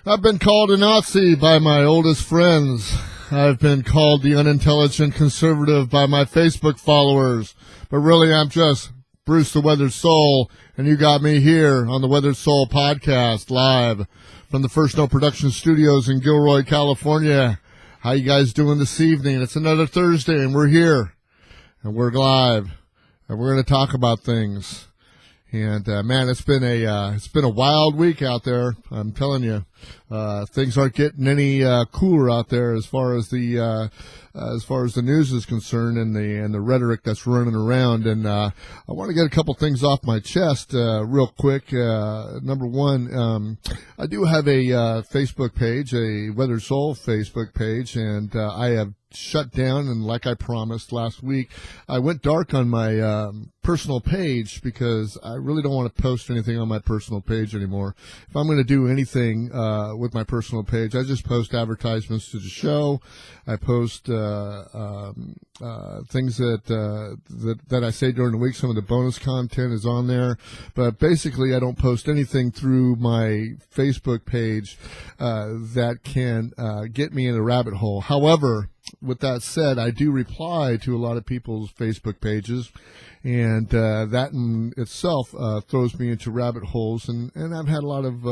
I've been called a Nazi by my oldest friends. I've been called the unintelligent conservative by my Facebook followers. But really, I'm just Bruce the Weathered Soul, and you got me here on the Weathered Soul podcast, live from the First No Production Studios in Gilroy, California. How you guys doing this evening? It's another Thursday, and we're here, and we're live, and we're going to talk about things. And man, it's been a wild week out there. I'm telling you, things aren't getting any cooler out there as far as the news is concerned, and the rhetoric that's running around. And I want to get a couple things off my chest real quick. Number one, I do have a Facebook page, a Weathered Soul Facebook page, and I have shut down, and like I promised last week, I went dark on my personal page because I really don't want to post anything on my personal page anymore. If I'm going to do anything with my personal page, I just post advertisements to the show. I post things that I say during the week. Some of the bonus content is on there, but basically I don't post anything through my Facebook page that can get me in a rabbit hole. However, with that said, I do reply to a lot of people's Facebook pages, and that in itself throws me into rabbit holes, and I've had a lot of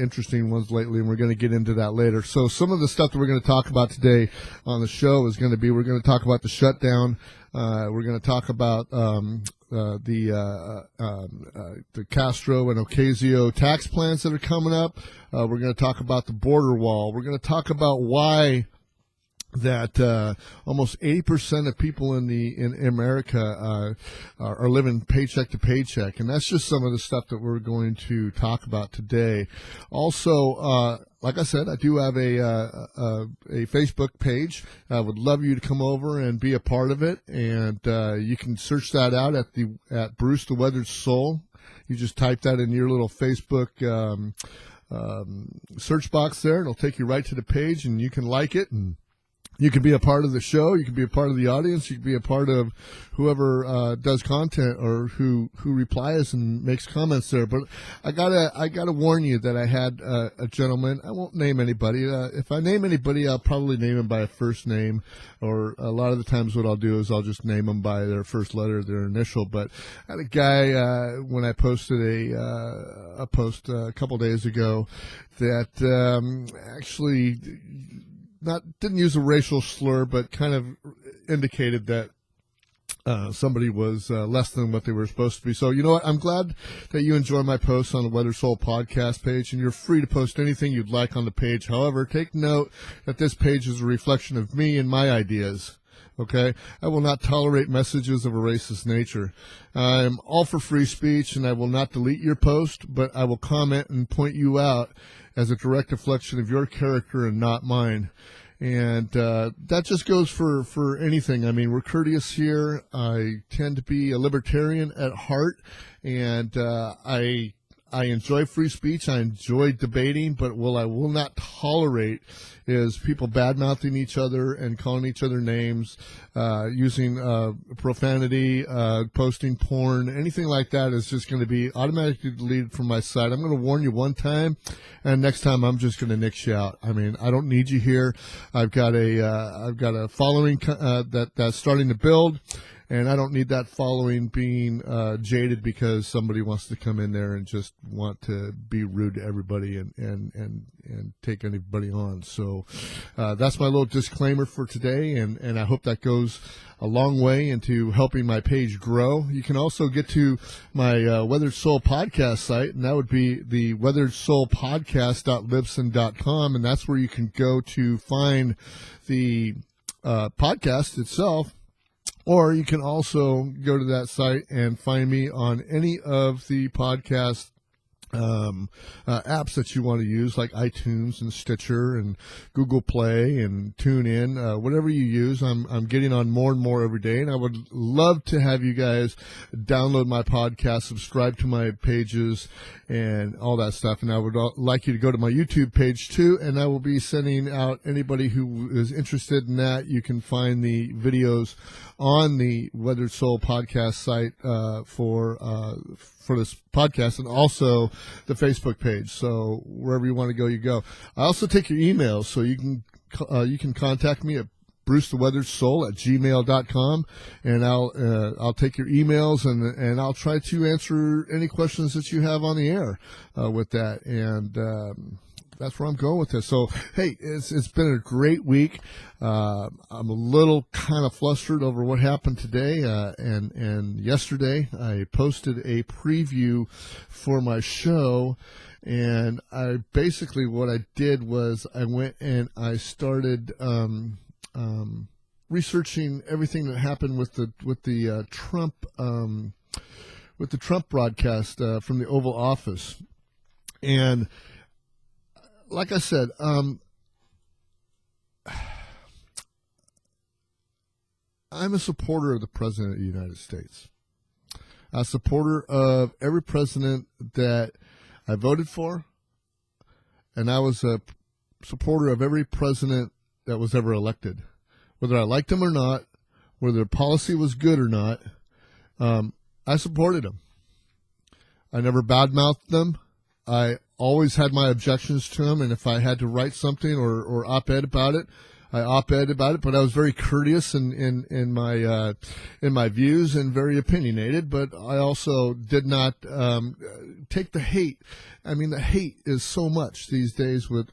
interesting ones lately, and we're going to get into that later. So some of the stuff that we're going to talk about today on the show is going to be, we're going to talk about the shutdown. We're going to talk about the Castro and Ocasio tax plans that are coming up. We're going to talk about the border wall. We're going to talk about why that almost 80% of people in America are living paycheck to paycheck, and that's just some of the stuff that we're going to talk about today. Also, like I said, I do have a Facebook page. I would love you to come over and be a part of it, and you can search that out at Bruce the Weathered Soul. You just type that in your little Facebook search box there, and it'll take you right to the page, and you can like it, and you can be a part of the show. You can be a part of the audience. You can be a part of whoever does content or who replies and makes comments there. But I gotta warn you that I had a gentleman. I won't name anybody. If I name anybody, I'll probably name him by a first name. Or a lot of the times, what I'll do is I'll just name them by their first letter, their initial. But I had a guy when I posted a post a couple days ago that actually didn't use a racial slur, but kind of indicated that somebody was less than what they were supposed to be. So, you know what? I'm glad that you enjoy my posts on the Weathered Soul podcast page, and you're free to post anything you'd like on the page. However, take note that this page is a reflection of me and my ideas. Okay? I will not tolerate messages of a racist nature. I'm all for free speech, and I will not delete your post, but I will comment and point you out as a direct reflection of your character and not mine. And that just goes for anything. I mean, we're courteous here. I tend to be a libertarian at heart, and I enjoy free speech. I enjoy debating, but what I will not tolerate is people bad-mouthing each other and calling each other names, using profanity, posting porn. Anything like that is just going to be automatically deleted from my site. I'm going to warn you one time, and next time I'm just going to nix you out. I mean, I don't need you here. I've got a following that's starting to build. And I don't need that following being jaded because somebody wants to come in there and just want to be rude to everybody and take anybody on. So that's my little disclaimer for today, and I hope that goes a long way into helping my page grow. You can also get to my Weathered Soul podcast site, and that would be the weatheredsoulpodcast.libsyn.com, and that's where you can go to find the podcast itself. Or you can also go to that site and find me on any of the podcast apps that you want to use, like iTunes and Stitcher and Google Play and TuneIn, whatever you use. I'm getting on more and more every day, and I would love to have you guys download my podcast, subscribe to my pages, and all that stuff. And I would like you to go to my YouTube page too, and I will be sending out anybody who is interested in that. You can find the videos on the Weathered Soul podcast site for this podcast, and also the Facebook page. So wherever you want to go, you go. I also take your emails, so you can contact me at brucetheweatheredsoul@gmail.com, and I'll take your emails and I'll try to answer any questions that you have on the air with that. And that's where I'm going with this. So, hey, it's been a great week. I'm a little kind of flustered over what happened today and yesterday. I posted a preview for my show, and basically what I did was I went and I started researching everything that happened with the Trump broadcast from the Oval Office. And like I said, I'm a supporter of the President of the United States. A supporter of every president that I voted for, and I was a supporter of every president that was ever elected. Whether I liked them or not, whether their policy was good or not, I supported them. I never badmouthed them. I always had my objections to them, and if I had to write something or op-ed about it, I op-ed about it. But I was very courteous in my views and very opinionated. But I also did not take the hate. I mean, the hate is so much these days with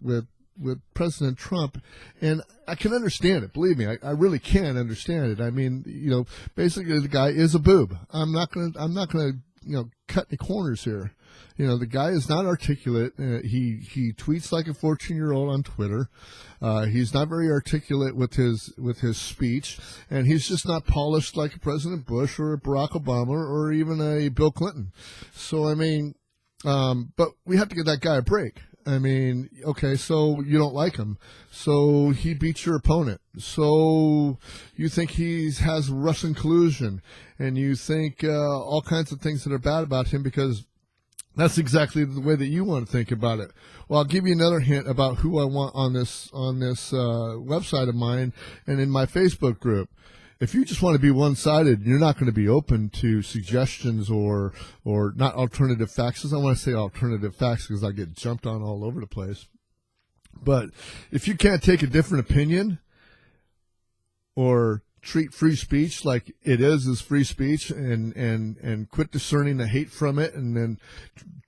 President Trump, and I can understand it. Believe me, I really can understand it. I mean, basically the guy is a boob. I'm not gonna cut any corners here. The guy is not articulate. He tweets like a 14-year-old on Twitter. He's not very articulate with his speech, and he's just not polished like a President Bush or a Barack Obama or even a Bill Clinton. So I mean, but we have to give that guy a break. I mean, okay, so you don't like him. So he beats your opponent. So you think he has Russian collusion, and you think all kinds of things that are bad about him because that's exactly the way that you want to think about it. Well, I'll give you another hint about who I want on this website of mine and in my Facebook group. If you just want to be one-sided, you're not going to be open to suggestions or not alternative facts. I want to say alternative facts because I get jumped on all over the place. But if you can't take a different opinion or treat free speech like it is free speech and quit discerning the hate from it and then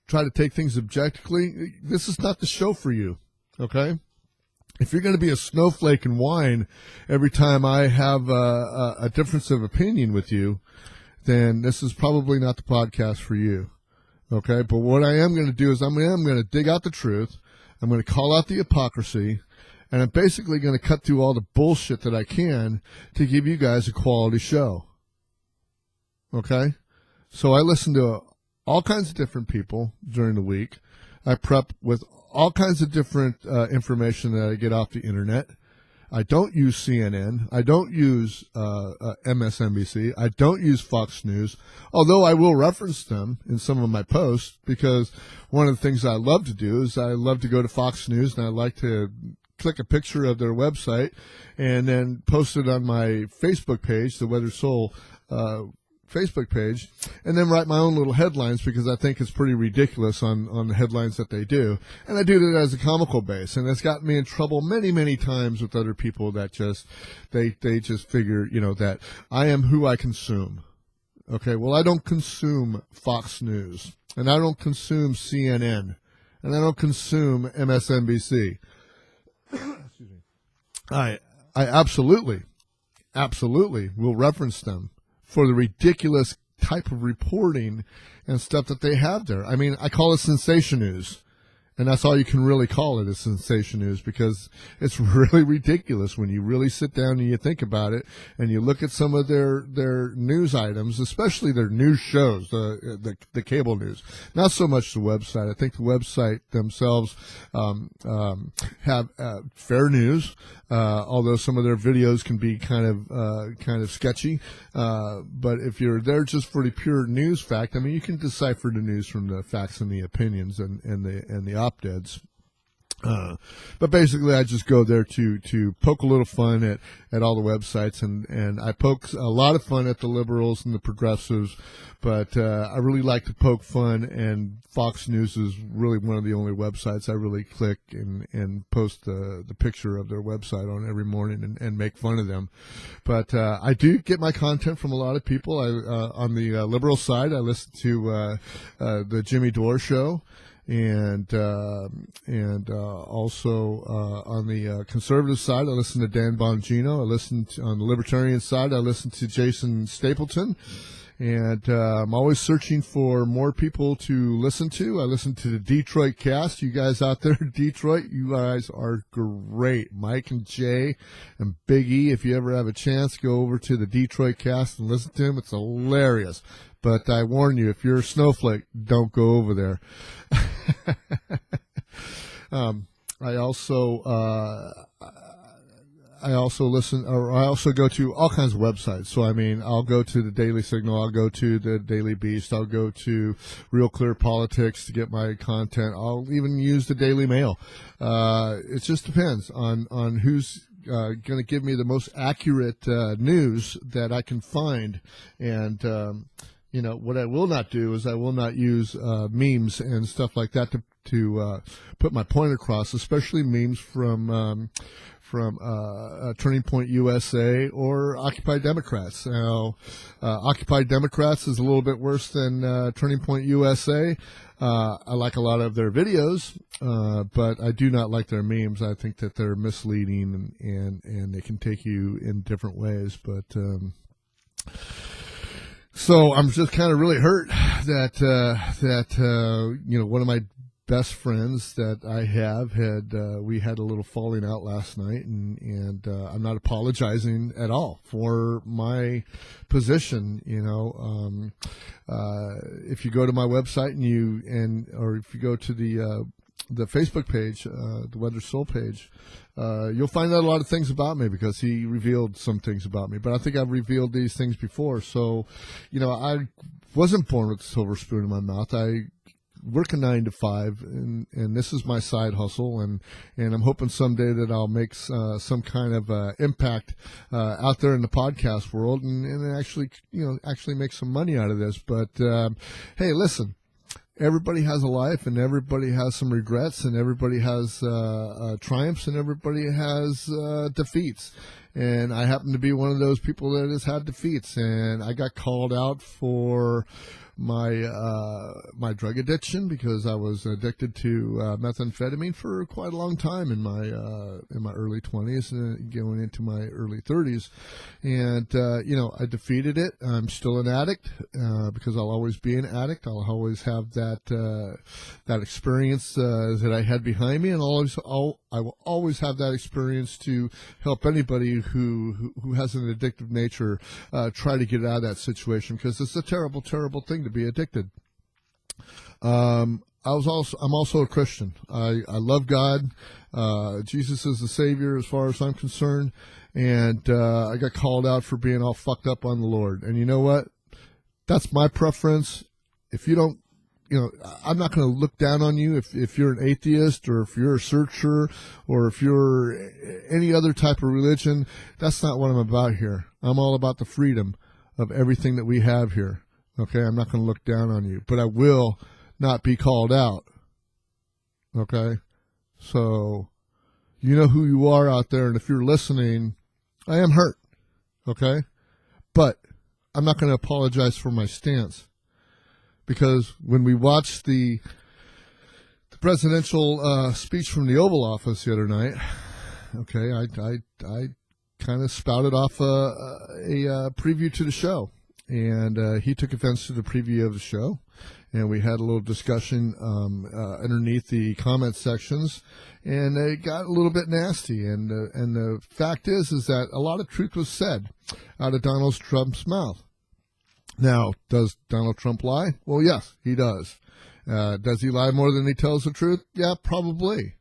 try to take things objectively, this is not the show for you, okay? If you're going to be a snowflake and whine every time I have a difference of opinion with you, then this is probably not the podcast for you. Okay? But what I am going to do is I'm going to dig out the truth. I'm going to call out the hypocrisy. And I'm basically going to cut through all the bullshit that I can to give you guys a quality show. Okay? So I listen to all kinds of different people during the week. I prep with all kinds of different information that I get off the internet. I don't use CNN. I don't use MSNBC. I don't use Fox News, although I will reference them in some of my posts because one of the things I love to do is I love to go to Fox News and I like to click a picture of their website and then post it on my Facebook page, the Weathered Soul Facebook page, and then write my own little headlines because I think it's pretty ridiculous on the headlines that they do. And I do that as a comical base, and it's gotten me in trouble many, many times with other people that just they just figure, that I am who I consume. Okay, well, I don't consume Fox News, and I don't consume CNN, and I don't consume MSNBC. Excuse me. I absolutely will reference them for the ridiculous type of reporting and stuff that they have there. I mean, I call it sensation news, and that's all you can really call it is sensation news because it's really ridiculous when you really sit down and you think about it and you look at some of their news items, especially their news shows, the cable news. Not so much the website. I think the website themselves have fair news, although some of their videos can be kind of sketchy. But if you're there just for the pure news fact, I mean, you can decipher the news from the facts and the opinions and the op-eds. But basically, I just go there to poke a little fun at all the websites, and I poke a lot of fun at the liberals and the progressives, but I really like to poke fun, and Fox News is really one of the only websites I really click and post the picture of their website on every morning and make fun of them. But I do get my content from a lot of people. On the liberal side, I listen to the Jimmy Dore Show. And also on the conservative side, I listen to Dan Bongino. On the libertarian side, I listen to Jason Stapleton. And I'm always searching for more people to listen to. I listen to the Detroit cast. You guys out there in Detroit, you guys are great. Mike and Jay and Big E, if you ever have a chance, go over to the Detroit cast and listen to him. It's hilarious. But I warn you, if you're a snowflake, don't go over there. I also go to all kinds of websites. So, I mean, I'll go to the Daily Signal, I'll go to the Daily Beast, I'll go to Real Clear Politics to get my content. I'll even use the Daily Mail. It just depends on who's going to give me the most accurate news that I can find. And what I will not do is I will not use memes and stuff like that to put my point across, especially memes from Turning Point USA or Occupy Democrats. Now, Occupy Democrats is a little bit worse than Turning Point USA. I like a lot of their videos, but I do not like their memes. I think that they're misleading and they can take you in different ways. But so I'm just kind of really hurt that one of my best friends that I have we had a little falling out last night, and I'm not apologizing at all for my position. If you go to my website or if you go to the Facebook page, the Weather Soul page, you'll find out a lot of things about me because he revealed some things about me. But I think I've revealed these things before. So, I wasn't born with a silver spoon in my mouth. I work a 9 to 5, and this is my side hustle, and I'm hoping someday that I'll make some kind of impact out there in the podcast world, and actually make some money out of this. But hey, listen. Everybody has a life, and everybody has some regrets, and everybody has triumphs, and everybody has defeats. And I happen to be one of those people that has had defeats. And I got called out for my drug addiction because I was addicted to methamphetamine for quite a long time in my early 20s and going into my early 30s. And I defeated it. I'm still an addict because I'll always be an addict. I'll always have that experience that I had behind me, and I will always have that experience to help anybody who has an addictive nature try to get out of that situation, because it's a terrible, terrible thing to be addicted. I'm also a Christian. I love God. Jesus is the Savior as far as I'm concerned, and I got called out for being all fucked up on the Lord. And you know what? That's my preference. If you don't, I'm not going to look down on you if you're an atheist or if you're a searcher or if you're any other type of religion. That's not what I'm about here. I'm all about the freedom of everything that we have here. Okay? I'm not going to look down on you, but I will not be called out. Okay? So, you know who you are out there, and if you're listening, I am hurt. Okay? But I'm not going to apologize for my stance. Because when we watched the presidential speech from the Oval Office the other night, okay, I kind of spouted off a preview to the show, and he took offense to the preview of the show, and we had a little discussion underneath the comment sections, and it got a little bit nasty. And the fact is that a lot of truth was said out of Donald Trump's mouth. Now, does Donald Trump lie? Well, yes, he does. Does he lie more than he tells the truth? Yeah, probably.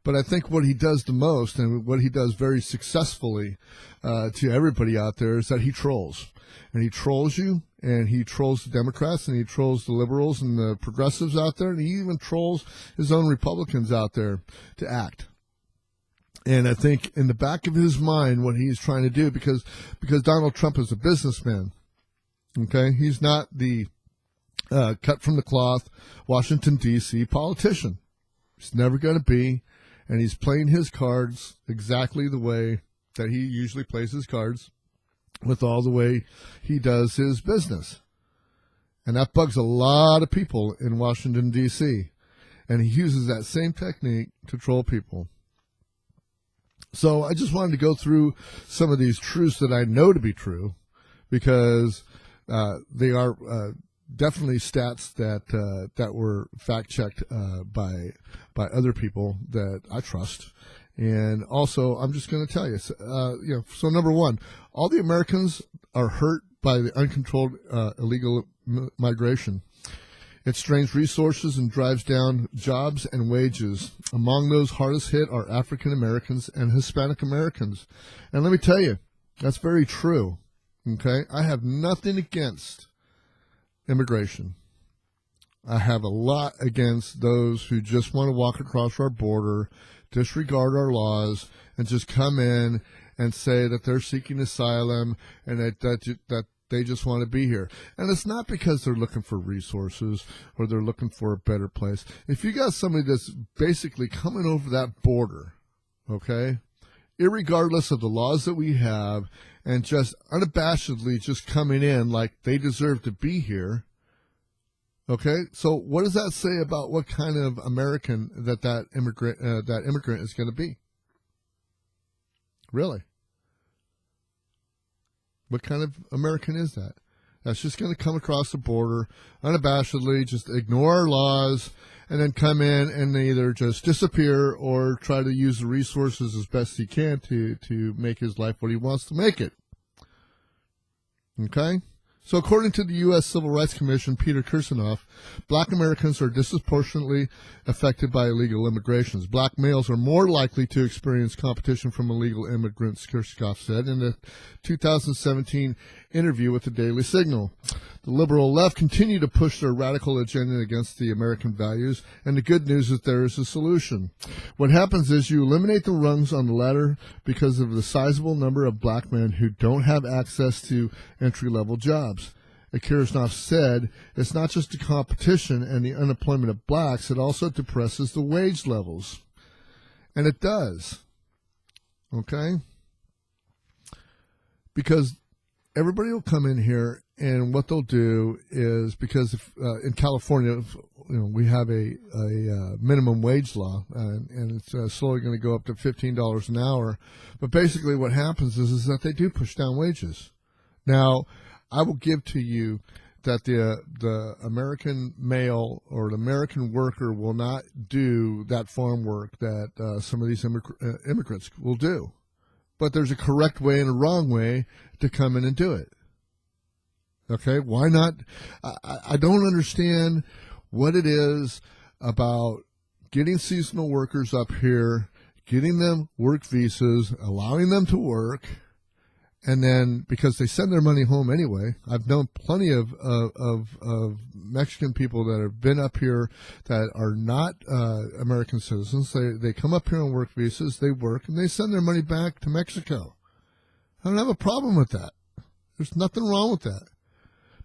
But I think what he does the most, and what he does very successfully to everybody out there, is that he trolls. And he trolls you, and he trolls the Democrats, and he trolls the liberals and the progressives out there, and he even trolls his own Republicans out there to act. And I think in the back of his mind what he's trying to do, because Donald Trump is a businessman, okay? He's not the cut from the cloth Washington, D.C. politician. He's never going to be. And he's playing his cards exactly the way that he usually plays his cards, with all the way he does his business. And that bugs a lot of people in Washington, D.C. And he uses that same technique to troll people. So I just wanted to go through some of these truths that I know to be true, because they are definitely stats that were fact-checked by other people that I trust. And also, I'm just going to tell you, so number one, all the Americans are hurt by the uncontrolled illegal migration. It strains resources and drives down jobs and wages. Among those hardest hit are African Americans and Hispanic Americans. And let me tell you, that's very true. Okay? I have nothing against immigration. I have a lot against those who just want to walk across our border, disregard our laws, and just come in and say that they're seeking asylum and that they just want to be here. And it's not because they're looking for resources or they're looking for a better place. If you got somebody that's basically coming over that border, okay, irregardless of the laws that we have, and just unabashedly just coming in like they deserve to be here, okay, so what does that say about what kind of American that immigrant is going to be? Really? What kind of American is that? That's just going to come across the border unabashedly, just ignore our laws, and then come in and either just disappear or try to use the resources as best he can to make his life what he wants to make it. Okay? So according to the U.S. Civil Rights Commission, Peter Kirsanoff, black Americans are disproportionately affected by illegal immigrations. Black males are more likely to experience competition from illegal immigrants, Kirsanoff said in a 2017 interview with the Daily Signal. The liberal left continue to push their radical agenda against the American values, and the good news is there is a solution. What happens is you eliminate the rungs on the ladder because of the sizable number of black men who don't have access to entry-level jobs. Kirsanoff said, it's not just the competition and the unemployment of blacks, it also depresses the wage levels. And it does. Okay? Because everybody will come in here, and what they'll do is, because if, in California, we have a minimum wage law, and it's slowly going to go up to $15 an hour. But basically what happens is that they do push down wages. Now, I will give to you that the American male or an American worker will not do that farm work that some of these immigrants will do. But there's a correct way and a wrong way to come in and do it. Okay, why not? I don't understand what it is about getting seasonal workers up here, getting them work visas, allowing them to work, and then because they send their money home anyway. I've known plenty of Mexican people that have been up here that are not American citizens. They come up here on work visas, they work, and they send their money back to Mexico. I don't have a problem with that. There's nothing wrong with that.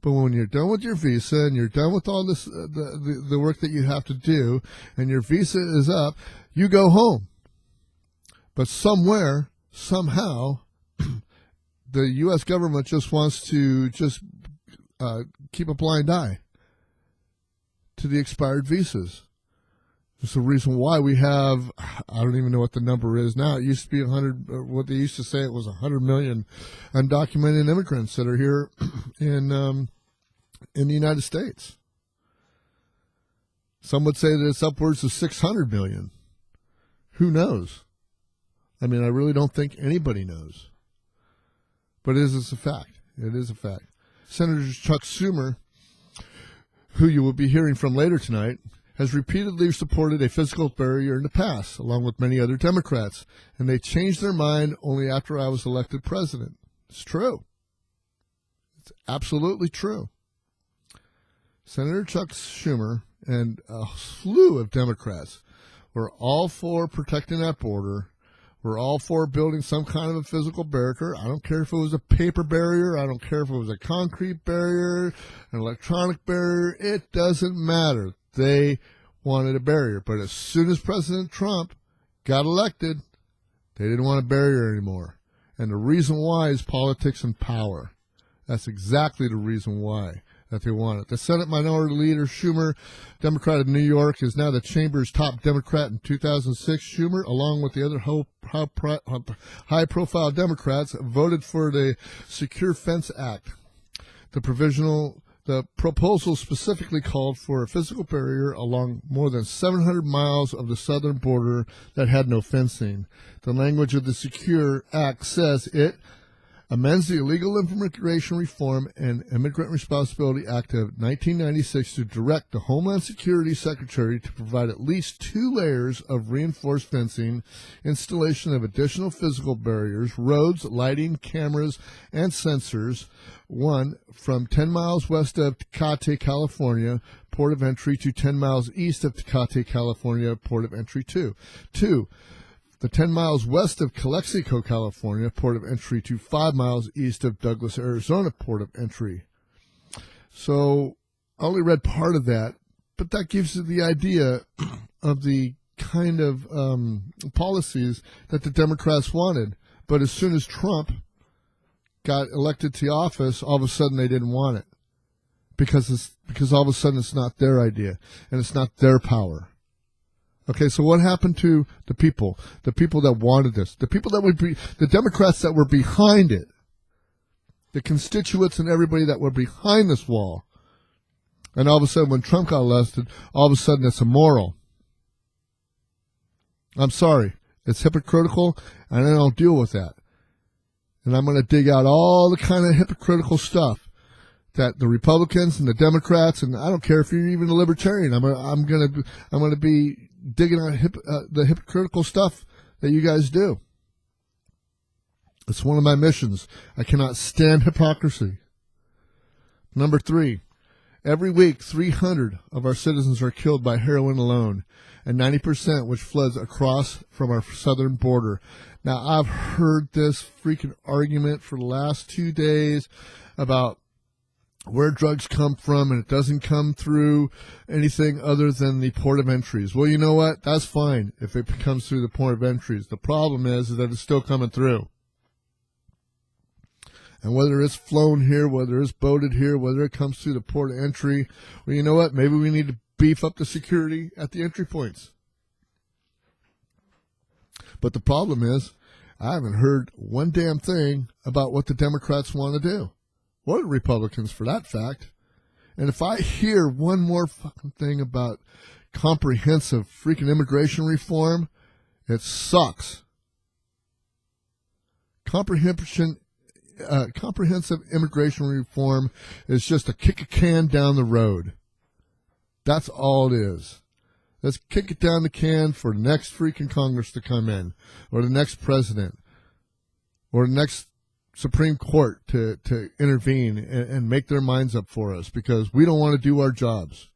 But when you're done with your visa and you're done with all this the work that you have to do, and your visa is up, you go home. But somewhere, somehow, the U.S. government just wants to keep a blind eye to the expired visas. It's the reason why we have, I don't even know what the number is now. It used to be 100, what they used to say it was 100 million undocumented immigrants that are here in the United States. Some would say that it's upwards of 600 million. Who knows? I mean, I really don't think anybody knows. But it is a fact. It is a fact. Senator Chuck Schumer, who you will be hearing from later tonight, has repeatedly supported a physical barrier in the past, along with many other Democrats, and they changed their mind only after I was elected president. It's true. It's absolutely true. Senator Chuck Schumer and a slew of Democrats were all for protecting that border. We're all for building some kind of a physical barrier. I don't care if it was a paper barrier. I don't care if it was a concrete barrier, an electronic barrier. It doesn't matter. They wanted a barrier. But as soon as President Trump got elected, they didn't want a barrier anymore. And the reason why is politics and power. That's exactly the reason why that they want it. The Senate Minority Leader Schumer, Democrat of New York, is now the chamber's top Democrat in 2006. Schumer, along with the other high-profile Democrats, voted for the Secure Fence Act. The proposal specifically called for a physical barrier along more than 700 miles of the southern border that had no fencing. The language of the Secure Act says it amends the Illegal Immigration Reform and Immigrant Responsibility Act of 1996 to direct the Homeland Security Secretary to provide at least 2 layers of reinforced fencing, installation of additional physical barriers, roads, lighting, cameras, and sensors, 1 from 10 miles west of Tecate, California, port of entry, to 10 miles east of Tecate, California, port of entry 2. 2. The 10 miles west of Calexico, California, port of entry, to 5 miles east of Douglas, Arizona, port of entry. So I only read part of that, but that gives you the idea of the kind of policies that the Democrats wanted. But as soon as Trump got elected to office, all of a sudden they didn't want it because all of a sudden it's not their idea and it's not their power. Okay, so what happened to the people that wanted this, the people that would be, the Democrats that were behind it, the constituents and everybody that were behind this wall? And all of a sudden when Trump got elected, all of a sudden it's immoral. I'm sorry, it's hypocritical, and I don't deal with that. And I'm going to dig out all the kind of hypocritical stuff that the Republicans and the Democrats, and I don't care if you're even a Libertarian, I'm going to be digging out the hypocritical stuff that you guys do. It's one of my missions. I cannot stand hypocrisy. Number 3, every week 300 of our citizens are killed by heroin alone, and 90% which floods across from our southern border. Now, I've heard this freaking argument for the last 2 days about where drugs come from, and it doesn't come through anything other than the port of entries. Well, you know what? That's fine if it comes through the port of entries. The problem is that it's still coming through. And whether it's flown here, whether it's boated here, whether it comes through the port of entry, well, you know what? Maybe we need to beef up the security at the entry points. But the problem is, I haven't heard one damn thing about what the Democrats want to do. Or the Republicans, for that fact. And if I hear one more fucking thing about comprehensive freaking immigration reform, it sucks. Comprehensive immigration reform is just a kick a can down the road. That's all it is. Let's kick it down the can for the next freaking Congress to come in, or the next president, or the next Supreme Court to intervene and make their minds up for us, because we don't want to do our jobs.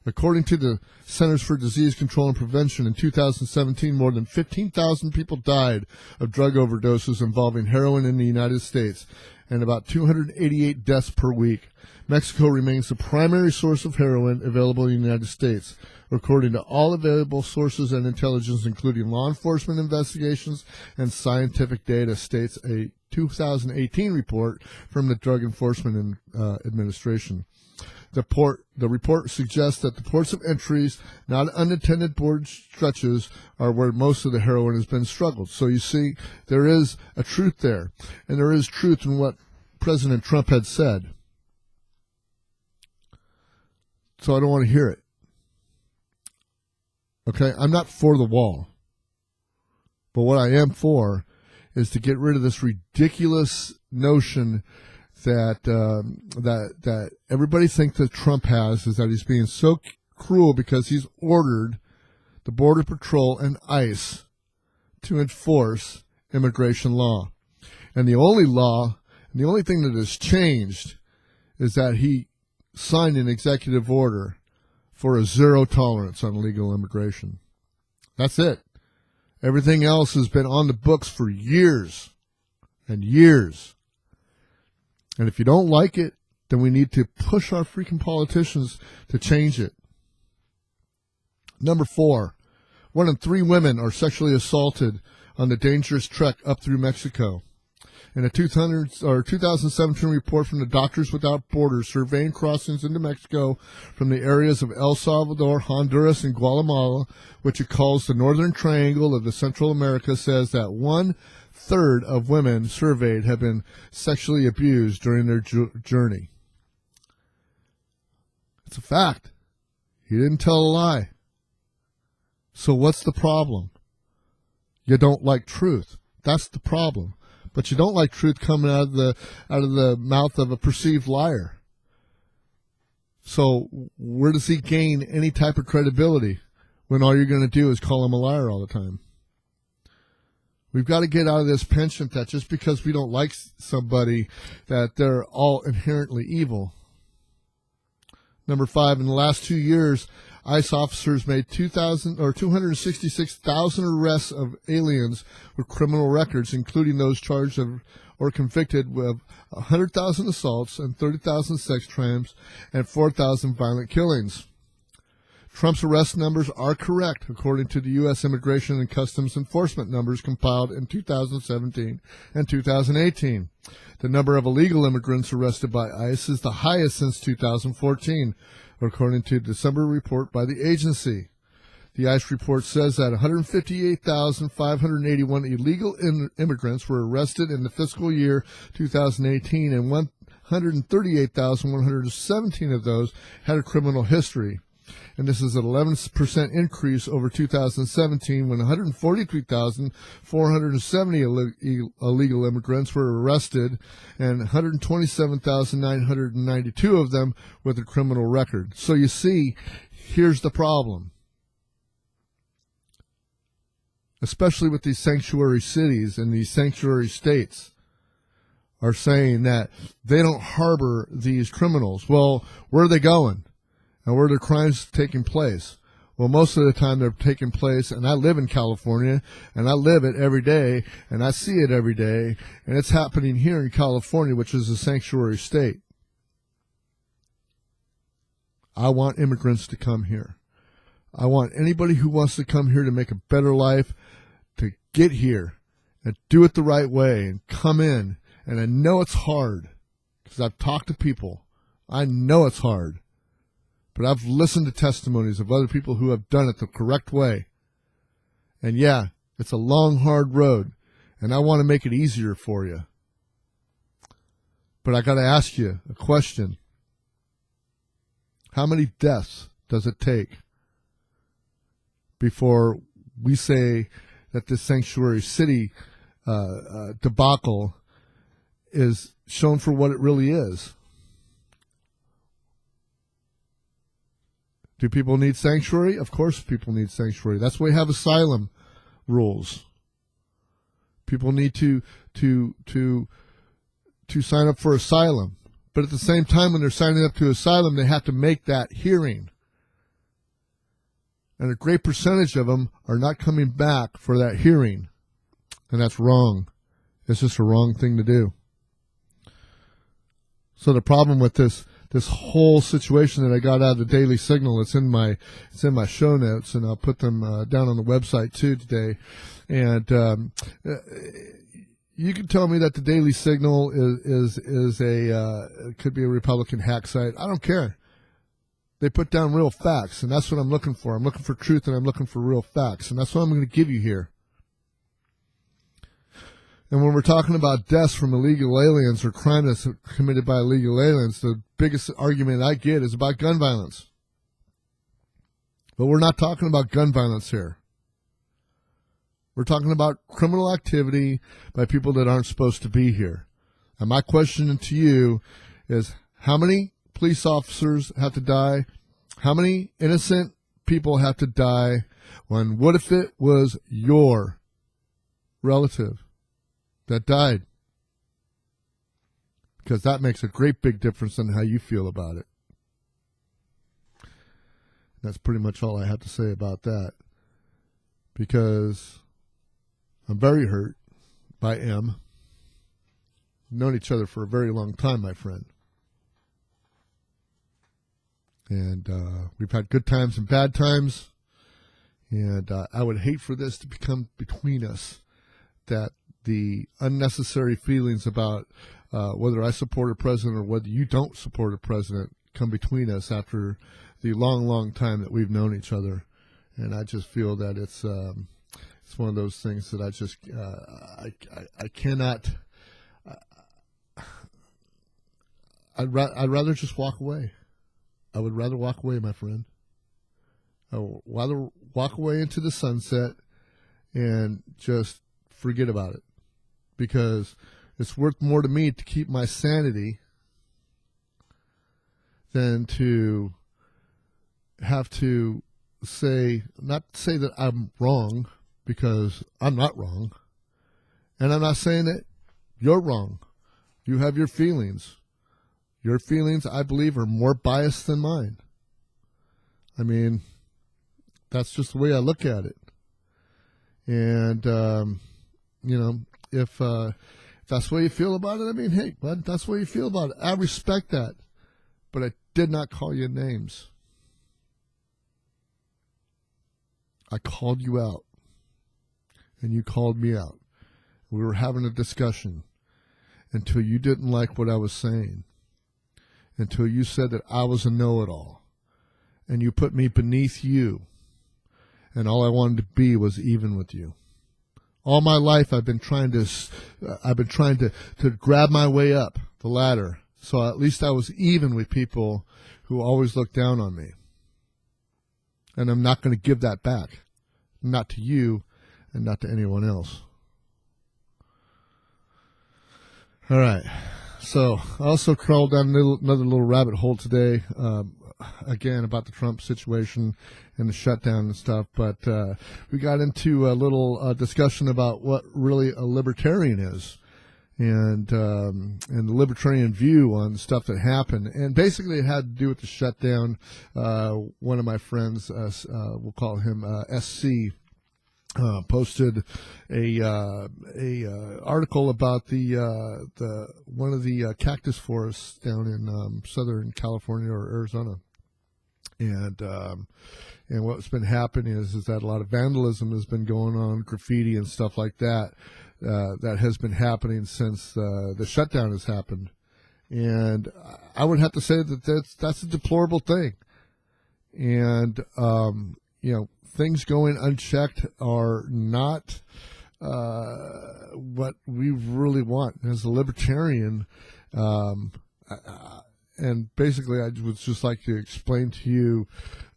According to the Centers for Disease Control and Prevention, in 2017, more than 15,000 people died of drug overdoses involving heroin in the United States, and about 288 deaths per week. Mexico remains the primary source of heroin available in the United States, according to all available sources and intelligence, including law enforcement investigations and scientific data, states a 2018 report from the Drug Enforcement Administration. The report suggests that the ports of entries, not unintended border stretches, are where most of the heroin has been struggled. So you see, there is a truth there, and there is truth in what President Trump had said. So I don't want to hear it. Okay, I'm not for the wall. But what I am for is to get rid of this ridiculous notion that that everybody thinks that Trump has, is that he's being so cruel because he's ordered the Border Patrol and ICE to enforce immigration law. And the only thing that has changed is that he signed an executive order for a zero tolerance on illegal immigration. That's it. Everything else has been on the books for years and years. And if you don't like it, then we need to push our freaking politicians to change it. Number 4, 1 in 3 women are sexually assaulted on the dangerous trek up through Mexico. In a 2017 report from the Doctors Without Borders surveying crossings into Mexico from the areas of El Salvador, Honduras, and Guatemala, which it calls the Northern Triangle of the Central America, says that 1/3 of women surveyed have been sexually abused during their journey. It's a fact. He didn't tell a lie. So what's the problem? You don't like truth. That's the problem. But you don't like truth coming out of the mouth of a perceived liar. So where does he gain any type of credibility when all you're going to do is call him a liar all the time? We've got to get out of this penchant that just because we don't like somebody that they're all inherently evil. Number 5, in the last 2 years, ICE officers made 266,000 arrests of aliens with criminal records, including those charged or convicted with 100,000 assaults and 30,000 sex crimes and 4,000 violent killings. Trump's arrest numbers are correct, according to the U.S. Immigration and Customs Enforcement numbers compiled in 2017 and 2018. The number of illegal immigrants arrested by ICE is the highest since 2014, according to a December report by the agency. The ICE report says that 158,581 illegal immigrants were arrested in the fiscal year 2018, and 138,117 of those had a criminal history. And this is an 11% increase over 2017, when 143,470 illegal immigrants were arrested and 127,992 of them with a criminal record. So you see, here's the problem. Especially with these sanctuary cities and these sanctuary states are saying that they don't harbor these criminals. Well, where are they going? And where are the crimes taking place? Well, most of the time they're taking place, and I live in California, and I live it every day, and I see it every day, and it's happening here in California, which is a sanctuary state. I want immigrants to come here. I want anybody who wants to come here to make a better life to get here and do it the right way and come in. And I know it's hard because I've talked to people. I know it's hard. But I've listened to testimonies of other people who have done it the correct way. And yeah, it's a long, hard road, and I want to make it easier for you. But I got to ask you a question. How many deaths does it take before we say that this sanctuary city debacle is shown for what it really is? Do people need sanctuary? Of course people need sanctuary. That's why we have asylum rules. People need to sign up for asylum. But at the same time, when they're signing up to asylum, they have to make that hearing. And a great percentage of them are not coming back for that hearing. And that's wrong. It's just a wrong thing to do. So the problem with this whole situation that I got out of the Daily Signal, it's in my show notes, and I'll put them down on the website too today. And you can tell me that the Daily Signal is could be a Republican hack site. I don't care. They put down real facts, and that's what I'm looking for. I'm looking for truth, and I'm looking for real facts, and that's what I'm going to give you here. And when we're talking about deaths from illegal aliens or crime that's committed by illegal aliens, the biggest argument I get is about gun violence. But we're not talking about gun violence here. We're talking about criminal activity by people that aren't supposed to be here. And my question to you is, how many police officers have to die How many innocent people have to die when what if it was your relative that died? Because that makes a great big difference in how you feel about it. That's pretty much all I have to say about that. Because I'm very hurt by M. We've known each other for a very long time, my friend. And we've had good times and bad times. And I would hate for this to become between us, that the unnecessary feelings about whether I support a president or whether you don't support a president come between us after the long, long time that we've known each other. And I just feel that it's one of those things that I just I cannot. I'd rather just walk away. I would rather walk away, my friend. I would rather walk away into the sunset and just forget about it, because it's worth more to me to keep my sanity than to have to not say that I'm wrong, because I'm not wrong. And I'm not saying that you're wrong. You have your feelings. Your feelings, I believe, are more biased than mine. I mean, that's just the way I look at it. And, if that's the way you feel about it, I mean, hey, bud, that's the way you feel about it. I respect that. But I did not call you names. I called you out. And you called me out. We were having a discussion until you didn't like what I was saying. Until you said that I was a know-it-all. And you put me beneath you. And all I wanted to be was even with you. All my life I've been trying to grab my way up the ladder. So at least I was even with people who always looked down on me. And I'm not going to give that back. Not to you and not to anyone else. All right. So I also crawled down another little rabbit hole today, again, about the Trump situation and the shutdown and stuff. But we got into a little discussion about what really a libertarian is, and the Libertarian View on stuff that happened. And basically it had to do with the shutdown. One of my friends, we'll call him SC, posted a article about the one of the cactus forests down in Southern California or Arizona, and what's been happening is that a lot of vandalism has been going on, graffiti and stuff like that, that has been happening since the shutdown has happened, and I would have to say that that's a deplorable thing, and things going unchecked are not what we really want. As a libertarian, and basically I would just like to explain to you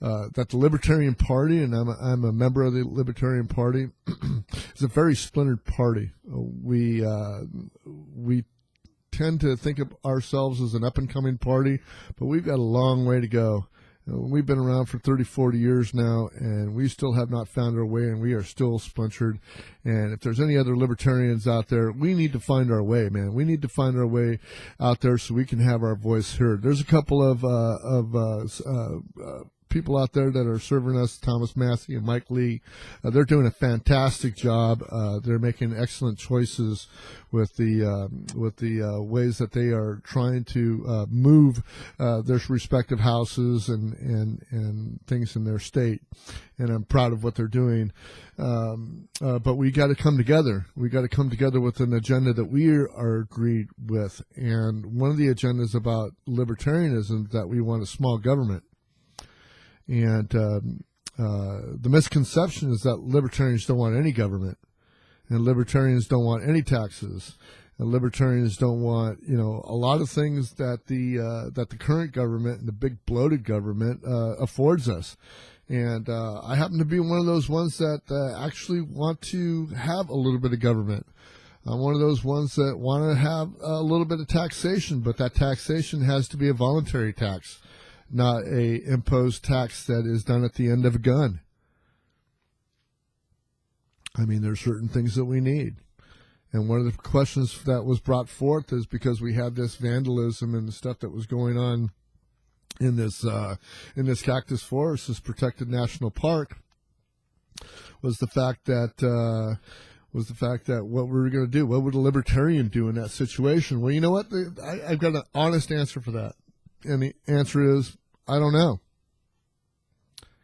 that the Libertarian Party, and I'm a member of the Libertarian Party, is a very splintered party. We tend to think of ourselves as an up-and-coming party, but we've got a long way to go. We've been around for 30, 40 years now, and we still have not found our way, and we are still splintered. And if there's any other libertarians out there, we need to find our way, man. We need to find our way out there so we can have our voice heard. There's a couple of people out there that are serving us, Thomas Massey and Mike Lee. They're doing a fantastic job. They're making excellent choices with the ways that they are trying to move their respective houses and things in their state. And I'm proud of what they're doing. But we got to come together. We got to come together with an agenda that we are agreed with. And one of the agendas about libertarianism is that we want a small government. And the misconception is that libertarians don't want any government, and libertarians don't want any taxes, and libertarians don't want a lot of things that the current government and the big bloated government affords us. And I happen to be one of those ones that actually want to have a little bit of government. I'm one of those ones that want to have a little bit of taxation, but that taxation has to be a voluntary tax. not a imposed tax that is done at the end of a gun. I mean, there's certain things that we need. And one of the questions that was brought forth is because we had this vandalism and the stuff that was going on in this cactus forest, this protected national park, was the fact that what we were going to do. What would a libertarian do in that situation? Well, you know what? I've got an honest answer for that. And the answer is, I don't know.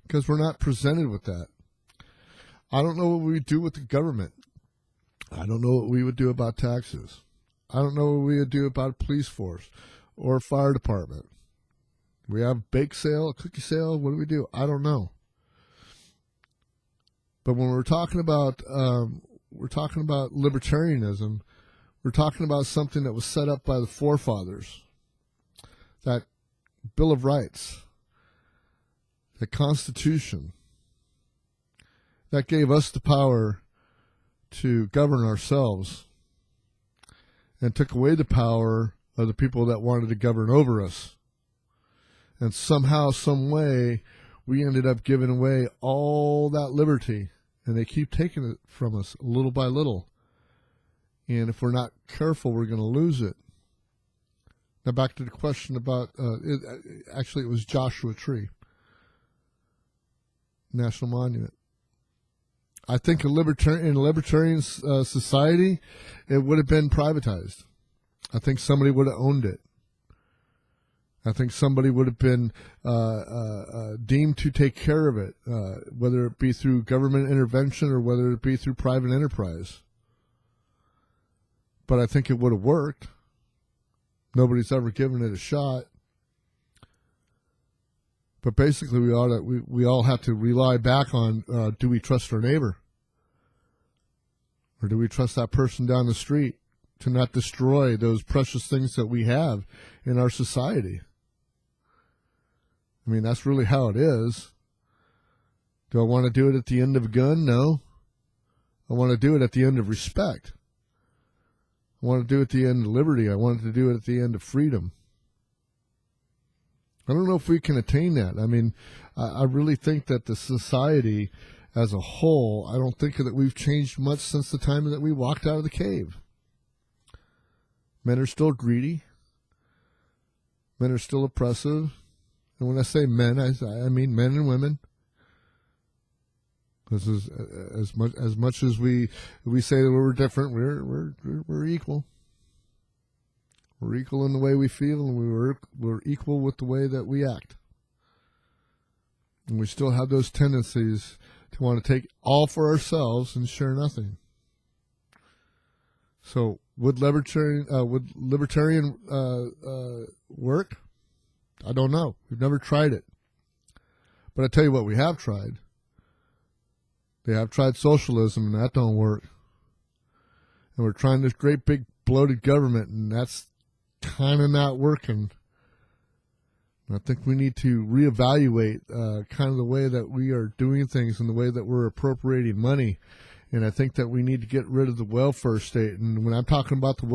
Because we're not presented with that. I don't know what we would do with the government. I don't know what we would do about taxes. I don't know what we would do about a police force or a fire department. We have a bake sale, a cookie sale. What do we do? I don't know. But when we're talking about libertarianism, we're talking about something that was set up by the forefathers. That Bill of Rights, the Constitution, that gave us the power to govern ourselves and took away the power of the people that wanted to govern over us. And somehow, some way, we ended up giving away all that liberty, and they keep taking it from us little by little. And if we're not careful, we're going to lose it. Now back to the question about, it was Joshua Tree, National Monument. I think in a libertarian society, it would have been privatized. I think somebody would have owned it. I think somebody would have been deemed to take care of it, whether it be through government intervention or whether it be through private enterprise. But I think it would have worked. Nobody's ever given it a shot. But basically, we all have to rely back on, do we trust our neighbor? Or do we trust that person down the street to not destroy those precious things that we have in our society? I mean, that's really how it is. Do I want to do it at the end of a gun? No. I want to do it at the end of respect. I want to do it at the end of liberty. I want to do it at the end of freedom. I don't know if we can attain that. I mean, I really think that the society as a whole, I don't think that we've changed much since the time that we walked out of the cave. Men are still greedy. Men are still oppressive. And when I say men, I mean men and women. This is as much as we say that we're different, we're equal. We're equal in the way we feel, and we're equal with the way that we act. And we still have those tendencies to want to take all for ourselves and share nothing. So would libertarian work? I don't know. We've never tried it. But I tell you what we have tried. They have tried socialism, and that don't work. And we're trying this great big bloated government, and that's kind of not working. And I think we need to reevaluate kind of the way that we are doing things and the way that we're appropriating money. And I think that we need to get rid of the welfare state. And when I'm talking about the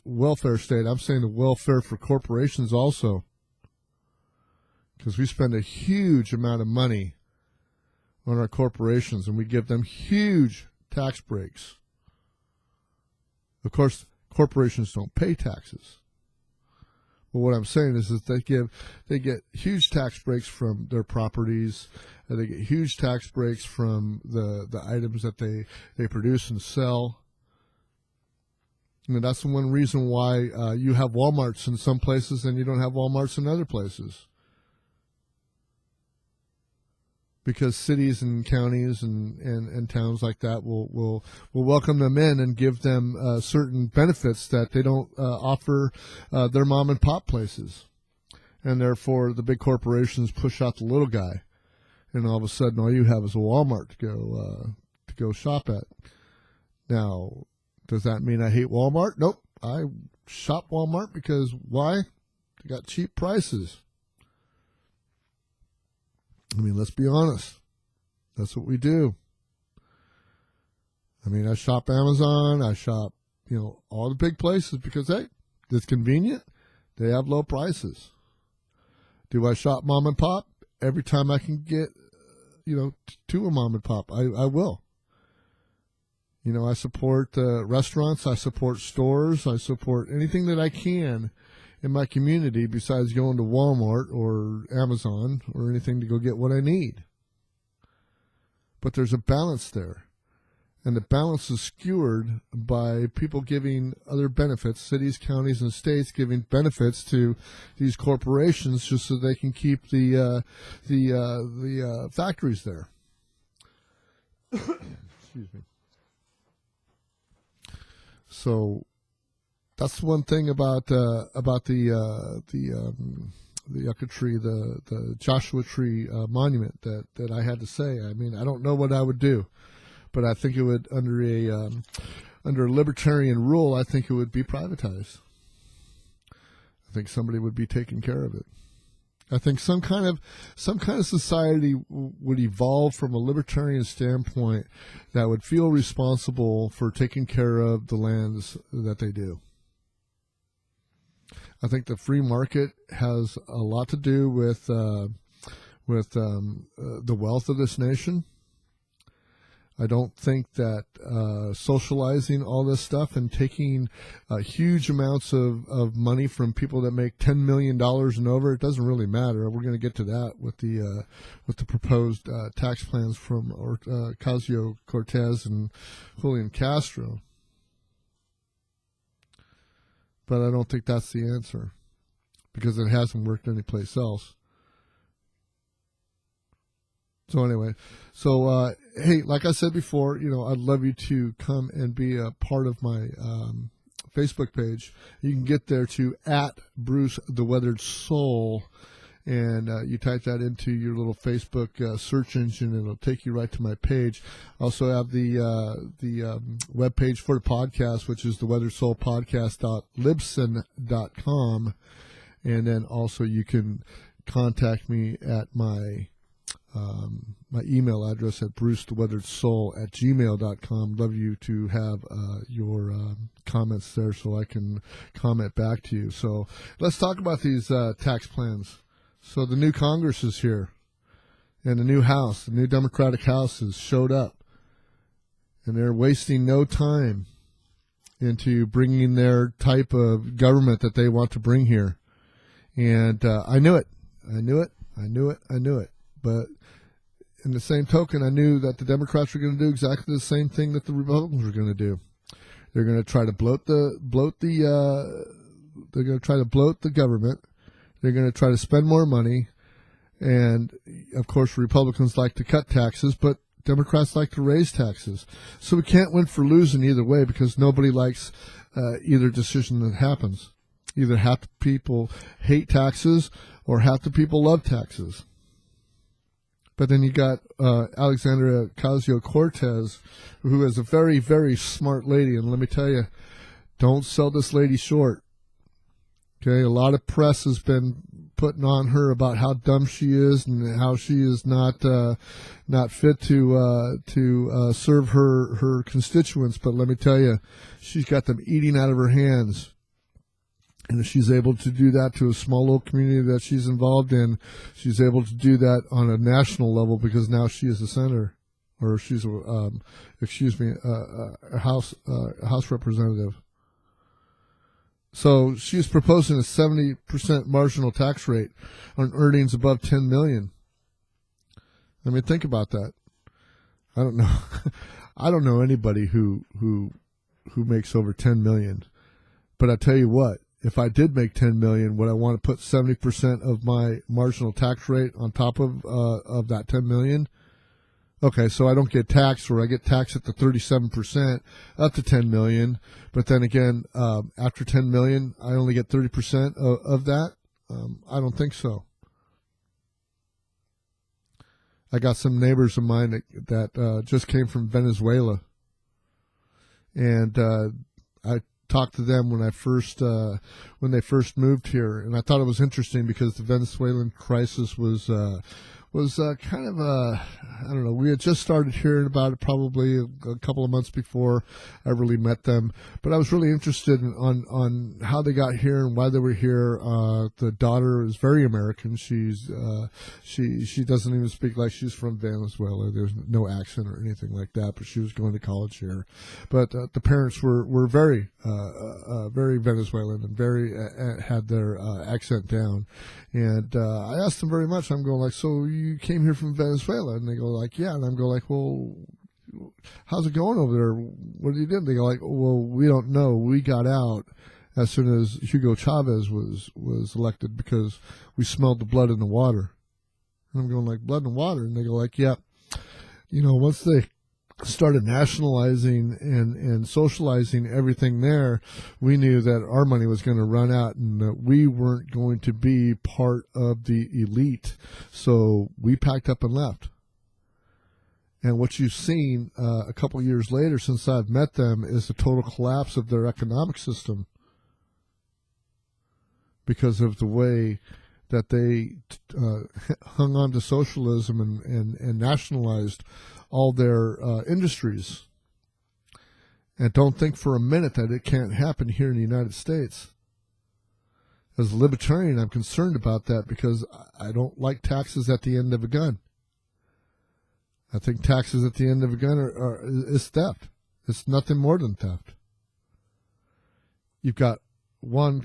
welfare state, I'm saying the welfare for corporations also. Because we spend a huge amount of money on our corporations, and we give them huge tax breaks. Of course, corporations don't pay taxes. But what I'm saying is that they get huge tax breaks from their properties. They get huge tax breaks from the items that they produce and sell. And that's the one reason why you have Walmarts in some places and you don't have Walmarts in other places. Because cities and counties and towns like that will welcome them in and give them certain benefits that they don't offer their mom and pop places, and therefore the big corporations push out the little guy, and all of a sudden all you have is a Walmart to go shop at. Now, does that mean I hate Walmart? Nope. I shop Walmart because why? They got cheap prices. I mean, let's be honest. That's what we do. I mean, I shop Amazon. I shop, all the big places because, hey, it's convenient. They have low prices. Do I shop mom and pop? Every time I can get, to a mom and pop, I will. I support restaurants, I support stores, I support anything that I can in my community besides going to Walmart or Amazon or anything to go get what I need. But there's a balance there. And the balance is skewered by people giving other benefits, cities, counties, and states giving benefits to these corporations just so they can keep the factories there. Excuse me. So that's one thing about the yucca tree, the Joshua Tree monument that I had to say. I mean, I don't know what I would do. But I think it would, under a libertarian rule, I think it would be privatized. I think somebody would be taking care of it. I think some kind of society would evolve from a libertarian standpoint that would feel responsible for taking care of the lands that they do. I think the free market has a lot to do with the wealth of this nation. I don't think that socializing all this stuff and taking huge amounts of money from people that make $10 million and over, it doesn't really matter. We're going to get to that with the proposed tax plans from Ocasio-Cortez and Julian Castro. But I don't think that's the answer because it hasn't worked anyplace else. So anyway, hey, like I said before, I'd love you to come and be a part of my Facebook page. You can get there to @BruceTheWeatheredSoul, and you type that into your little Facebook search engine, and it'll take you right to my page. I also have the web page for the podcast, which is theweatheredsoulpodcast.libsyn.com, and then also you can contact me at my email address at brucetheweatheredsoul@gmail.com. Love you to have your comments there so I can comment back to you. So let's talk about these tax plans. So the new Congress is here, and the new House, the new Democratic House has showed up, and they're wasting no time into bringing their type of government that they want to bring here. And I knew it. But in the same token, I knew that the Democrats were going to do exactly the same thing that the Republicans were going to do. They're going to try to bloat the government. They're going to try to spend more money, and of course, Republicans like to cut taxes, but Democrats like to raise taxes. So we can't win for losing either way because nobody likes either decision that happens. Either half the people hate taxes or half the people love taxes. But then you got Alexandria Ocasio-Cortez, who is a very, very smart lady. And let me tell you, don't sell this lady short. Okay, a lot of press has been putting on her about how dumb she is and how she is not fit to serve her constituents. But let me tell you, she's got them eating out of her hands. And if she's able to do that to a small little community that she's involved in, she's able to do that on a national level because now she is a senator, or she's a House representative. So she's proposing a 70% marginal tax rate on earnings above $10 million. I mean, think about that. I don't know. I don't know anybody who makes over $10 million, but I tell you what. If I did make $10 million, would I want to put 70% of my marginal tax rate on top of that $10 million? Okay, so I don't get taxed, or I get taxed at the 37% up to $10 million. But then again, after $10 million, I only get 30% of that. I don't think so. I got some neighbors of mine that just came from Venezuela, and I talked to them when they first moved here, and I thought it was interesting because the Venezuelan crisis was was kind of I don't know. We had just started hearing about it probably a couple of months before I really met them, but I was really interested on how they got here and why they were here. The daughter is very American. She's she doesn't even speak like she's from Venezuela. There's no accent or anything like that, but she was going to college here. But the parents were very very Venezuelan and very had their accent down. And I asked them very much. I'm going like, so you came here from Venezuela? And they go like, yeah. And I'm going like, well, how's it going over there? What did you do? And they go like, well, we don't know. We got out as soon as Hugo Chavez was elected because we smelled the blood in the water. And I'm going like, blood in the water? And they go like, yeah. You know, once they started nationalizing and socializing everything there, we knew that our money was going to run out and that we weren't going to be part of the elite. So we packed up and left. And what you've seen a couple of years later since I've met them is the total collapse of their economic system because of the way that they hung on to socialism and nationalized all their industries. And don't think for a minute that it can't happen here in the United States. As a libertarian, I'm concerned about that because I don't like taxes at the end of a gun. I think taxes at the end of a gun is theft. It's nothing more than theft. You've got one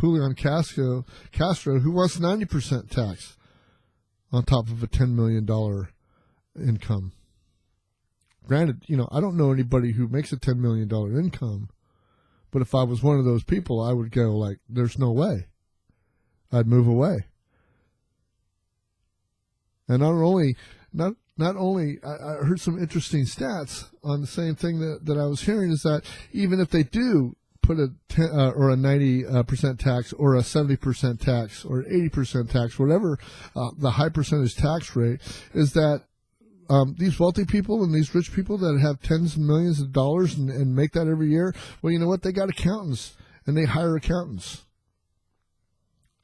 Julian Castro who wants 90% tax on top of a $10 million income. Granted, you know, I don't know anybody who makes a $10 million income, but if I was one of those people, I would go like, there's no way. I'd move away. And not only, I heard some interesting stats on the same thing that I was hearing is that even if they do put a 90% tax or a 70% tax or 80% tax, whatever the high percentage tax rate, is that these wealthy people and these rich people that have tens of millions of dollars and make that every year, well, you know what? They got accountants and they hire accountants.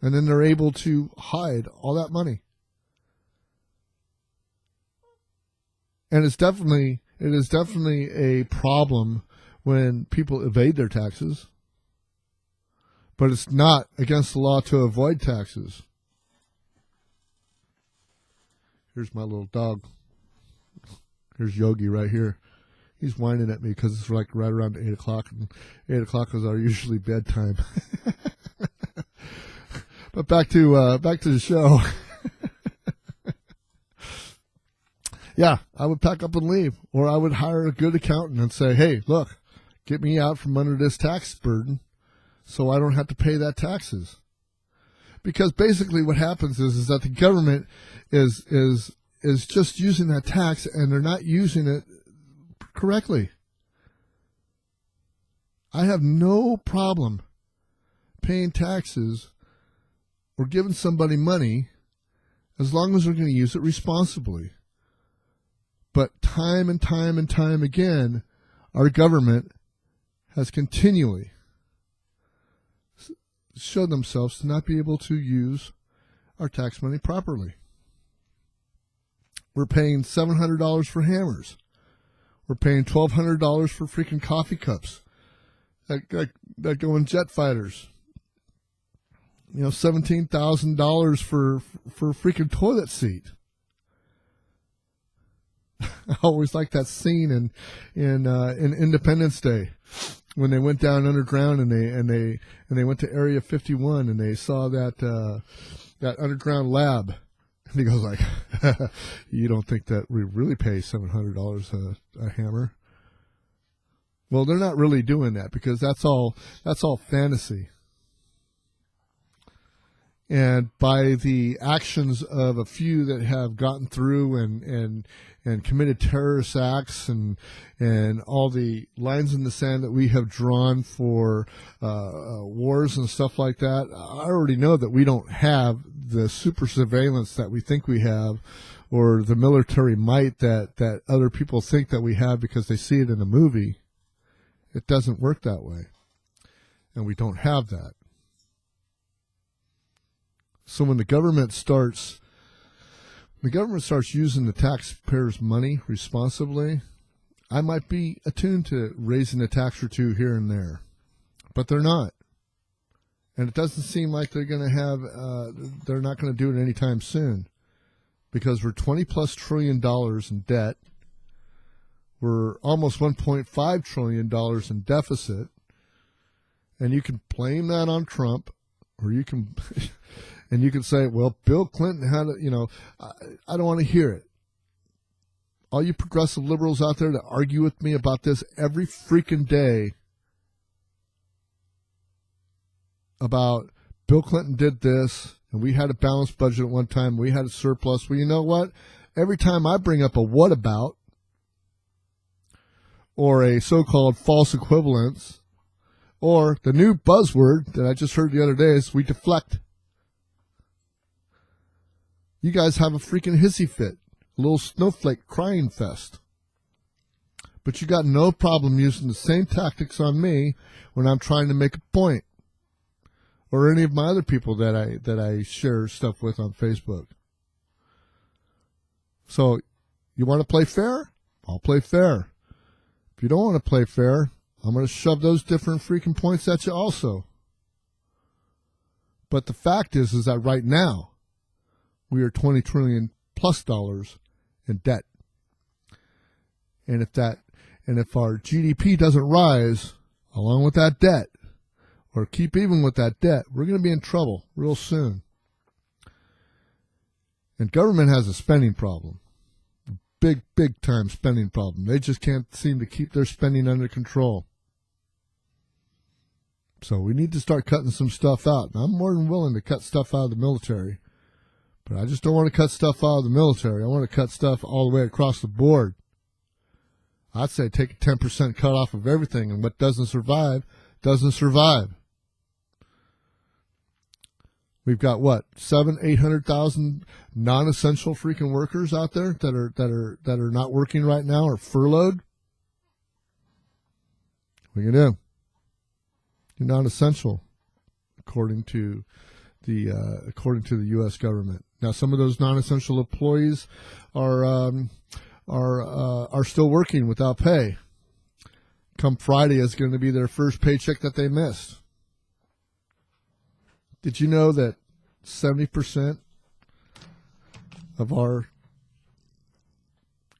And then they're able to hide all that money. And it is definitely a problem when people evade their taxes. But it's not against the law to avoid taxes. Here's my little dog. Here's Yogi right here. He's whining at me because it's like right around 8 o'clock, and 8 o'clock is our usually bedtime. But back to the show. Yeah, I would pack up and leave, or I would hire a good accountant and say, hey, look, get me out from under this tax burden so I don't have to pay that taxes. Because basically what happens is that the government is just using that tax and they're not using it correctly. I have no problem paying taxes or giving somebody money as long as they're going to use it responsibly. But time and time and time again, our government has continually shown themselves to not be able to use our tax money properly. We're paying $700 for hammers. We're paying $1,200 for freaking coffee cups that go in jet fighters. You know, $17,000 for a freaking toilet seat. I always like that scene in Independence Day when they went down underground and they went to Area 51 and they saw that underground lab. And he goes like, "You don't think that we really pay $700 a hammer?" Well, they're not really doing that because that's all fantasy. And by the actions of a few that have gotten through and committed terrorist acts and all the lines in the sand that we have drawn for wars and stuff like that, I already know that we don't have the super surveillance that we think we have or the military might that other people think that we have because they see it in a movie. It doesn't work that way. And we don't have that. So when the government starts the government starts using the taxpayers' money responsibly, I might be attuned to raising a tax or two here and there. But they're not. And it doesn't seem like they're going to have, they're not going to do it anytime soon. Because we're $20+ trillion in debt. We're almost $1.5 trillion in deficit. And you can blame that on Trump, or you can, and you can say, well, Bill Clinton had it, I don't want to hear it. All you progressive liberals out there that argue with me about this every freaking day about Bill Clinton did this, and we had a balanced budget at one time, we had a surplus. Well, you know what? Every time I bring up a what about or a so-called false equivalence or the new buzzword that I just heard the other day is we deflect. You guys have a freaking hissy fit, a little snowflake crying fest. But you got no problem using the same tactics on me when I'm trying to make a point. Or any of my other people that I share stuff with on Facebook. So, you want to play fair? I'll play fair. If you don't want to play fair, I'm going to shove those different freaking points at you also. But the fact is that right now, we are $20 trillion plus in debt. And if our GDP doesn't rise along with that debt, or keep even with that debt, we're going to be in trouble real soon. And government has a spending problem. A big, big time spending problem. They just can't seem to keep their spending under control. So we need to start cutting some stuff out. And I'm more than willing to cut stuff out of the military. But I just don't want to cut stuff out of the military. I want to cut stuff all the way across the board. I'd say take a 10% cut off of everything, and what doesn't survive, doesn't survive. We've got what, 800,000 non-essential freaking workers out there that are not working right now or furloughed. What are you gonna do? You're not essential, according to the U.S. government. Now, some of those non-essential employees are still working without pay. Come Friday is going to be their first paycheck that they missed. Did you know that 70% of our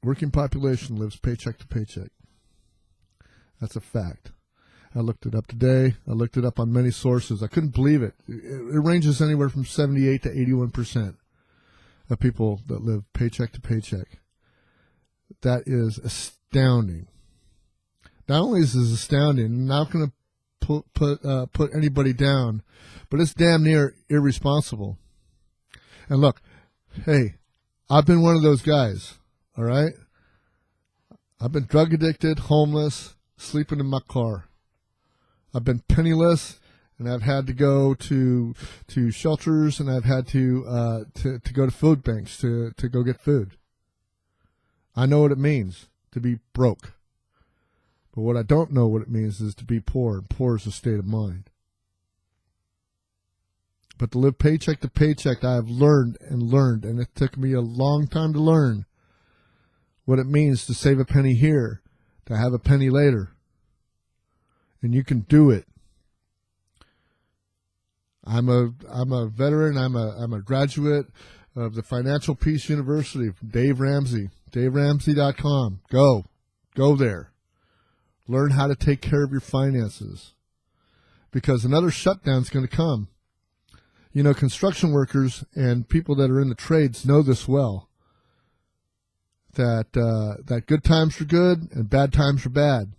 working population lives paycheck to paycheck? That's a fact. I looked it up today. I looked it up on many sources. I couldn't believe it. It ranges anywhere from 78 to 81% of people that live paycheck to paycheck. That is astounding. Not only is this astounding, I'm not going to put anybody down, but it's damn near irresponsible. And look, hey, I've been one of those guys, all right? I've been drug addicted, homeless, sleeping in my car. I've been penniless, and I've had to go to shelters, and I've had to go to food banks to go get food. I know what it means to be broke. But what I don't know what it means is to be poor, and poor is a state of mind. But to live paycheck to paycheck, I have learned, and it took me a long time to learn what it means to save a penny here, to have a penny later. And you can do it. I'm a veteran. I'm a graduate of the Financial Peace University from Dave Ramsey. DaveRamsey.com. Go there. Learn how to take care of your finances, because another shutdown is going to come. You know, construction workers and people that are in the trades know this well, that good times are good and bad times are bad.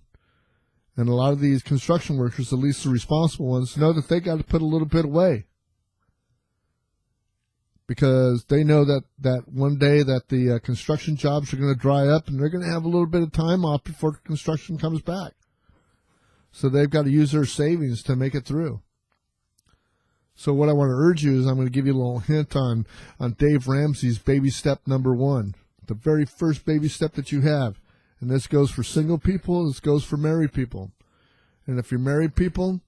And a lot of these construction workers, at least the responsible ones, know that they got to put a little bit away, because they know that one day that the construction jobs are going to dry up, and they're going to have a little bit of time off before construction comes back. So they've got to use their savings to make it through. So what I want to urge you is I'm going to give you a little hint on Dave Ramsey's baby step number 1, the very first baby step that you have. And this goes for single people, this goes for married people. And if you're married people,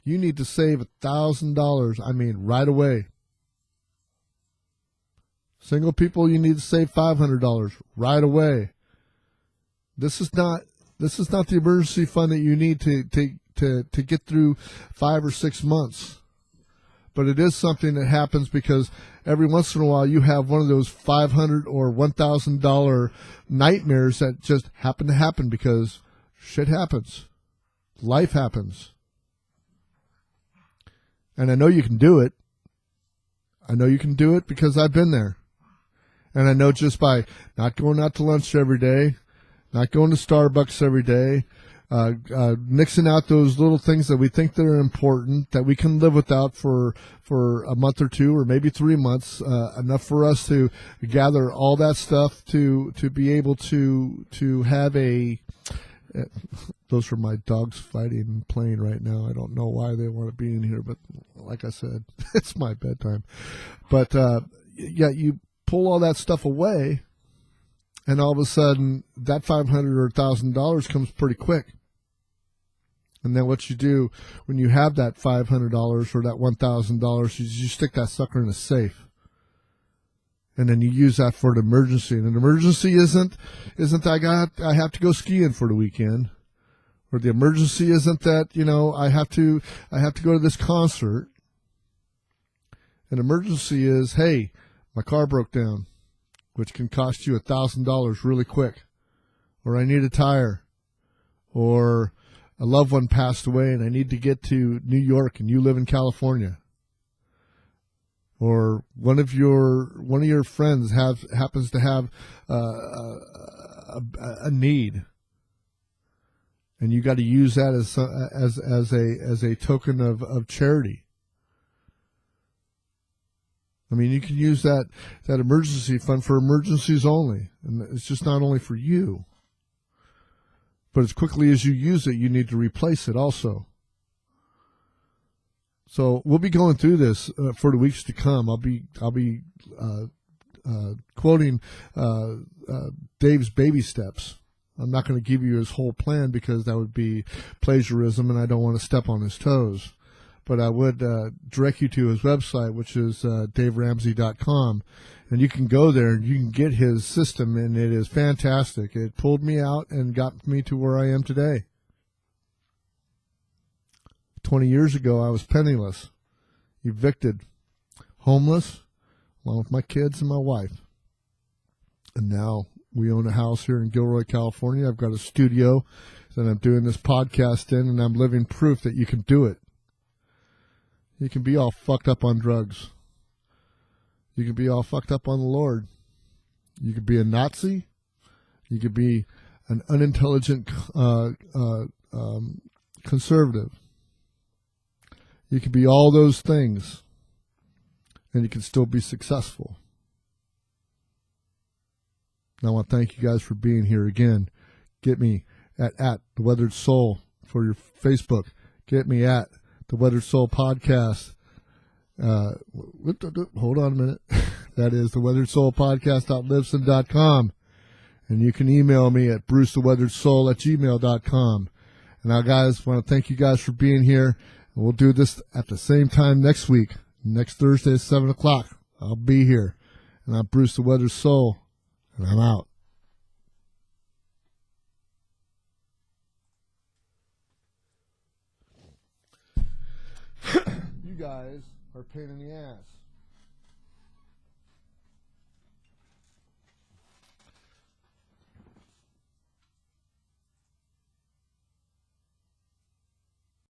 you need to save $1,000, right away. Single people, you need to save $500 right away. This is not the emergency fund that you need to get through 5 or 6 months. But it is something that happens because every once in a while you have one of those $500 or $1,000 nightmares that just happen to happen because shit happens. Life happens. And I know you can do it. I know you can do it because I've been there. And I know just by not going out to lunch every day, not going to Starbucks every day, mixing out those little things that we think that are important, that we can live without for a month or two or maybe 3 months, enough for us to gather all that stuff to be able to have a. Those are my dogs fighting and playing right now. I don't know why they want to be in here, but like I said, it's my bedtime. But yeah, you pull all that stuff away, and all of a sudden that $500 or $1,000 comes pretty quick. And then what you do when you have that $500 or that $1,000 is you stick that sucker in a safe. And then you use that for an emergency. And an emergency isn't I have to go skiing for the weekend. Or the emergency isn't that, I have to go to this concert. An emergency is, hey, my car broke down, which can cost you $1,000 really quick. Or I need a tire. Or a loved one passed away and I need to get to New York and you live in California. Or one of your friends happens to have a need, and you got to use that as a token of charity. I mean, you can use that emergency fund for emergencies only, and it's just not only for you. But as quickly as you use it, you need to replace it also. So we'll be going through this for the weeks to come. I'll be quoting Dave's baby steps. I'm not going to give you his whole plan because that would be plagiarism, and I don't want to step on his toes. But I would direct you to his website, which is daveramsey.com, and you can go there and you can get his system, and it is fantastic. It pulled me out and got me to where I am today. 20 years ago, I was penniless, evicted, homeless, along with my kids and my wife. And now we own a house here in Gilroy, California. I've got a studio that I'm doing this podcast in, and I'm living proof that you can do it. You can be all fucked up on drugs. You can be all fucked up on the Lord. You could be a Nazi. You could be an unintelligent conservative. You can be all those things, and you can still be successful. And I want to thank you guys for being here again. Get me at The Weathered Soul for your Facebook. Get me at The Weathered Soul Podcast. Hold on a minute. That is The Weathered Soul Podcast.libsyn.com. And you can email me at brucetheweatheredsoul@gmail.com. And now, guys, I want to thank you guys for being here. And we'll do this at the same time next week. Next Thursday at 7 o'clock. I'll be here. And I'm Bruce the Weathered Soul. And I'm out. You guys are a pain in the ass.